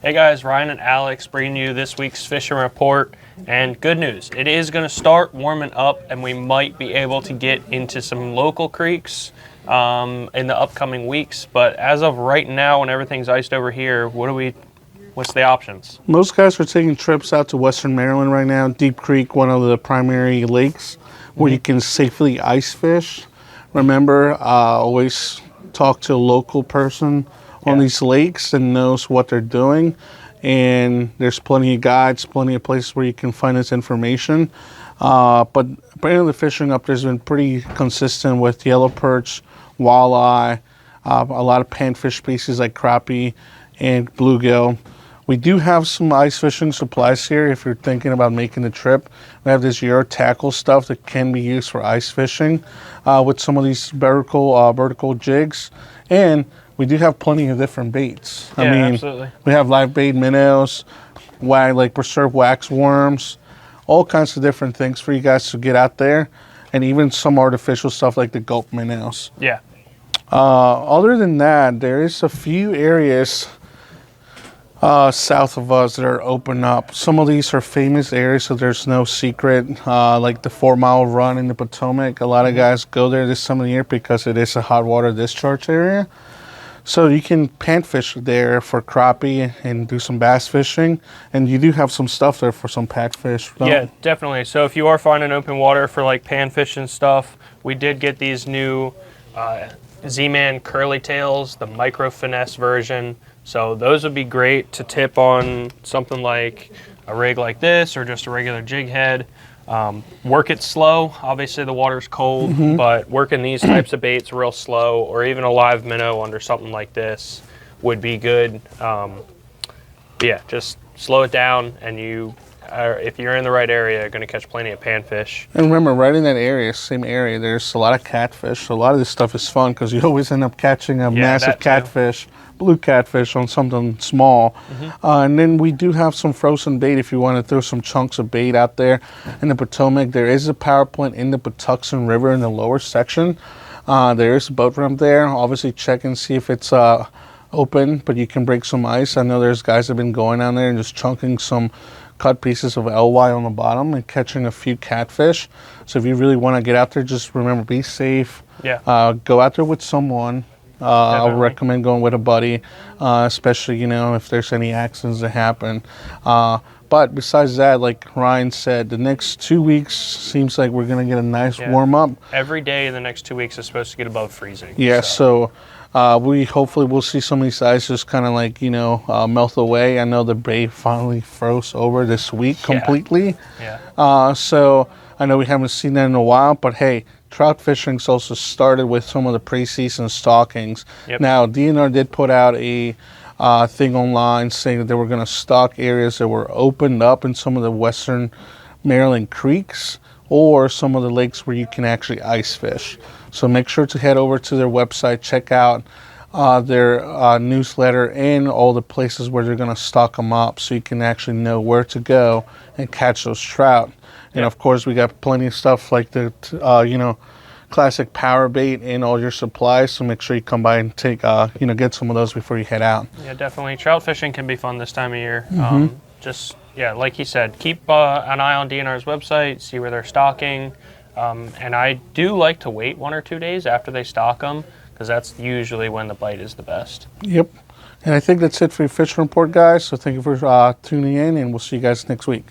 Hey guys, Ryan and Alex bringing you this week's fishing report. And good news, it is going to start warming up and we might be able to get into some local creeks in the upcoming weeks. But as of right now, when everything's iced over here, what's the options? Most guys are taking trips out to Western Maryland right now. Deep Creek, one of the primary lakes where you can safely ice fish. Remember, always talk to a local person on these lakes and knows what they're doing. And there's plenty of guides, plenty of places where you can find this information. But apparently the fishing up there's been pretty consistent with yellow perch, walleye, a lot of panfish species like crappie and bluegill. We do have some ice fishing supplies here if you're thinking about making the trip. We have this Euro tackle stuff that can be used for ice fishing with some of these vertical jigs. And we do have plenty of different baits. Yeah, absolutely. We have live bait minnows, like preserved wax worms, all kinds of different things for you guys to get out there, and even some artificial stuff like the gulp minnows. Yeah. Other than that, there is a few areas south of us that are open up. Some of these are famous areas, so there's no secret, like the 4-mile run in the Potomac. A lot of guys go there this time of the year because it is a hot water discharge area. So you can panfish there for crappie and do some bass fishing. And you do have some stuff there for some catfish. Yeah, definitely. So if you are finding open water for like panfish and stuff, we did get these new Z-Man curly tails, the micro finesse version. So those would be great to tip on something like a rig like this or just a regular jig head. Work it slow. Obviously the water's cold, but working these types of baits real slow, or even a live minnow under something like this would be good. Yeah, just slow it down, and if you're in the right area, you're going to catch plenty of panfish. And remember, right in that area, same area, there's a lot of catfish. So a lot of this stuff is fun because you always end up catching a massive catfish, blue catfish on something small. And then we do have some frozen bait if you want to throw some chunks of bait out there. In the Potomac, there is a power plant in the Patuxent River in the lower section. There is a boat ramp there. Obviously, check and see if it's open, but you can break some ice. I know there's guys that have been going down there and just chunking some cut pieces of LY on the bottom and catching a few catfish. So if you really want to get out there, just remember, be safe. Yeah. Go out there with someone. I would recommend going with a buddy, especially, if there's any accidents that happen. But besides that, like Ryan said, the next 2 weeks seems like we're going to get a nice warm up. Every day in the next 2 weeks is supposed to get above freezing. Yeah, so we hopefully will see some of these ice just kind of like, melt away. I know the bay finally froze over this week completely. Yeah. So I know we haven't seen that in a while, but hey, trout fishing's also started with some of the pre-season stockings. Yep. Now, DNR did put out a thing online saying that they were going to stock areas that were opened up in some of the Western Maryland creeks or some of the lakes where you can actually ice fish. So make sure to head over to their website, check out their newsletter and all the places where they're going to stock them up so you can actually know where to go and catch those trout. And of course, we got plenty of stuff like the, classic power bait and all your supplies. So make sure you come by and take, get some of those before you head out. Yeah, definitely. Trout fishing can be fun this time of year. Like he said, keep an eye on DNR's website, see where they're stocking. And I do like to wait 1 or 2 days after they stock them because that's usually when the bite is the best. Yep. And I think that's it for your fishing report, guys. So thank you for tuning in, and we'll see you guys next week.